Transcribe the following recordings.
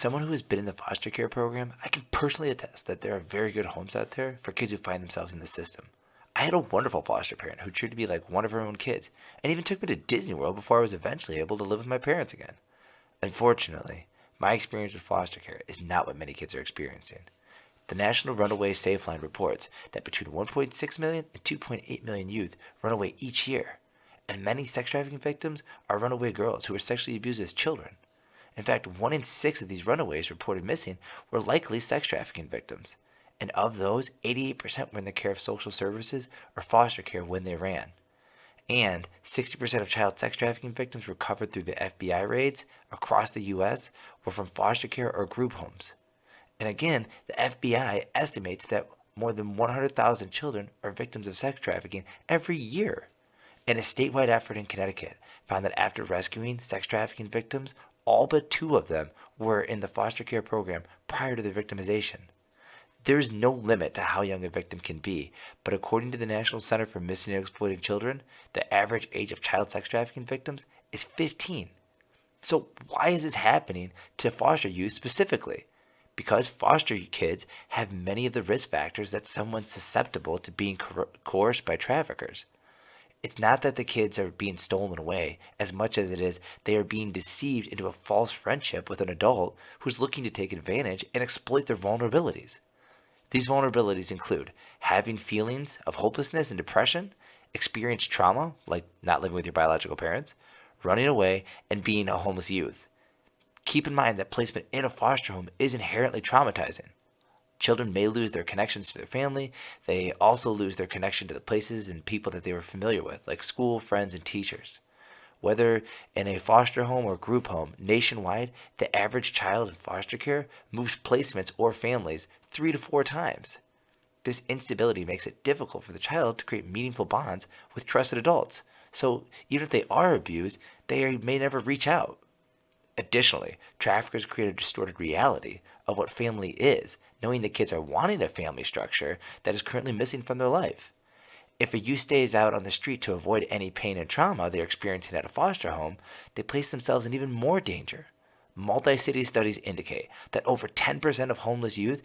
someone who has been in the foster care program, I can personally attest that there are very good homes out there for kids who find themselves in the system. I had a wonderful foster parent who treated me like one of her own kids and even took me to Disney World before I was eventually able to live with my parents again. Unfortunately, my experience with foster care is not what many kids are experiencing. The National Runaway Safe Line reports that between 1.6 million and 2.8 million youth run away each year, and many sex trafficking victims are runaway girls who were sexually abused as children. In fact, 1 in 6 of these runaways reported missing were likely sex trafficking victims. And of those, 88% were in the care of social services or foster care when they ran. And 60% of child sex trafficking victims recovered through the FBI raids across the U.S. were from foster care or group homes. And again, the FBI estimates that more than 100,000 children are victims of sex trafficking every year. And a statewide effort in Connecticut found that after rescuing sex trafficking victims, all but 2 of them were in the foster care program prior to their victimization. There is no limit to how young a victim can be, but according to the National Center for Missing and Exploited Children, the average age of child sex trafficking victims is 15. So why is this happening to foster youth specifically? Because foster kids have many of the risk factors that someone's susceptible to being coerced by traffickers. It's not that the kids are being stolen away as much as it is they are being deceived into a false friendship with an adult who's looking to take advantage and exploit their vulnerabilities. These vulnerabilities include having feelings of hopelessness and depression, experience trauma, like not living with your biological parents, running away, and being a homeless youth. Keep in mind that placement in a foster home is inherently traumatizing. Children may lose their connections to their family. They also lose their connection to the places and people that they were familiar with, like school, friends, and teachers. Whether in a foster home or group home, nationwide, the average child in foster care moves placements or families 3 to 4 times. This instability makes it difficult for the child to create meaningful bonds with trusted adults. So even if they are abused, they may never reach out. Additionally, traffickers create a distorted reality of what family is, knowing that kids are wanting a family structure that is currently missing from their life. If a youth stays out on the street to avoid any pain and trauma they're experiencing at a foster home, they place themselves in even more danger. Multi-city studies indicate that over 10% of homeless youth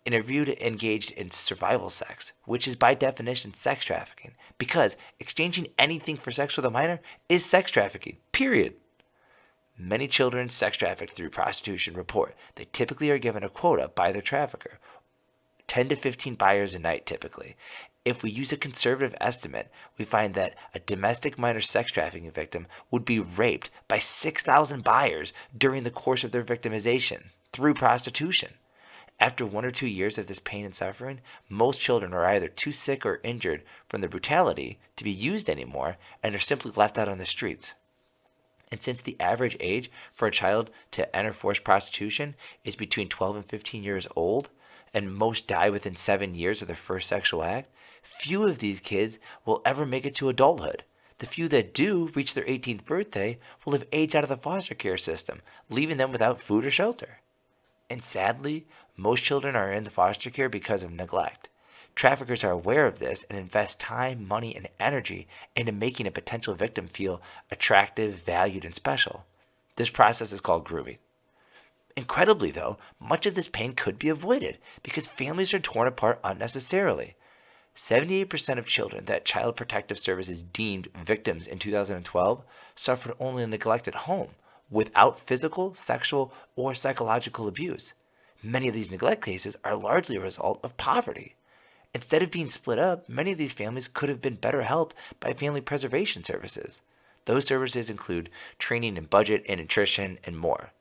interviewed engaged in survival sex, which is by definition sex trafficking, because exchanging anything for sex with a minor is sex trafficking, period. Many children sex trafficked through prostitution report they typically are given a quota by their trafficker, 10 to 15 buyers a night typically. If we use a conservative estimate, we find that a domestic minor sex trafficking victim would be raped by 6,000 buyers during the course of their victimization through prostitution. After 1 or 2 years of this pain and suffering, most children are either too sick or injured from the brutality to be used anymore and are simply left out on the streets. And since the average age for a child to enter forced prostitution is between 12 and 15 years old, and most die within 7 years of their first sexual act, few of these kids will ever make it to adulthood. The few that do reach their 18th birthday will have aged out of the foster care system, leaving them without food or shelter. And sadly, most children are in the foster care because of neglect. Traffickers are aware of this and invest time, money, and energy into making a potential victim feel attractive, valued, and special. This process is called grooming. Incredibly, though, much of this pain could be avoided because families are torn apart unnecessarily. 78% of children that Child Protective Services deemed victims in 2012 suffered only a neglected home without physical, sexual, or psychological abuse. Many of these neglect cases are largely a result of poverty. Instead of being split up, many of these families could have been better helped by family preservation services. Those services include training in budget and nutrition and more.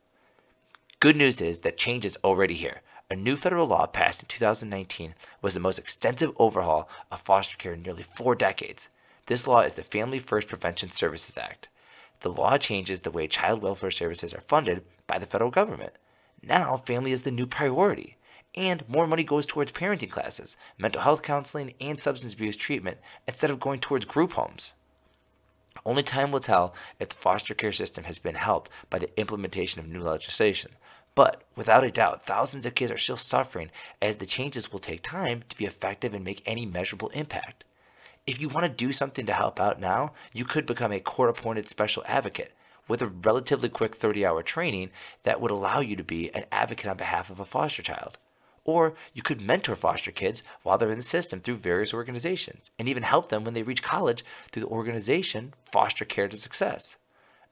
Good news is that change is already here. A new federal law passed in 2019 was the most extensive overhaul of foster care in nearly 4 decades. This law is the Family First Prevention Services Act. The law changes the way child welfare services are funded by the federal government. Now, family is the new priority, and more money goes towards parenting classes, mental health counseling, and substance abuse treatment instead of going towards group homes. Only time will tell if the foster care system has been helped by the implementation of new legislation. But without a doubt, thousands of kids are still suffering as the changes will take time to be effective and make any measurable impact. If you want to do something to help out now, you could become a court-appointed special advocate, with a relatively quick 30-hour training that would allow you to be an advocate on behalf of a foster child. Or you could mentor foster kids while they're in the system through various organizations and even help them when they reach college through the organization Foster Care to Success.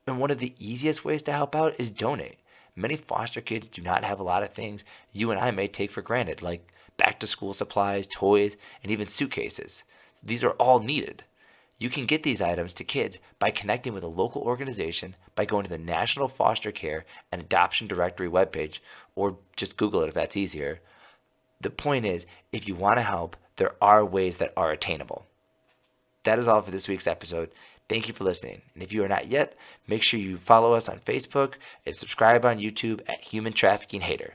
And one of the easiest ways to help out is donate. Many foster kids do not have a lot of things you and I may take for granted, like back to school supplies, toys, and even suitcases. These are all needed. You can get these items to kids by connecting with a local organization by going to the National Foster Care and Adoption Directory webpage, or just Google it if that's easier. The point is, if you want to help, there are ways that are attainable. That is all for this week's episode. Thank you for listening. And if you are not yet, make sure you follow us on Facebook and subscribe on YouTube at Human Trafficking Hater.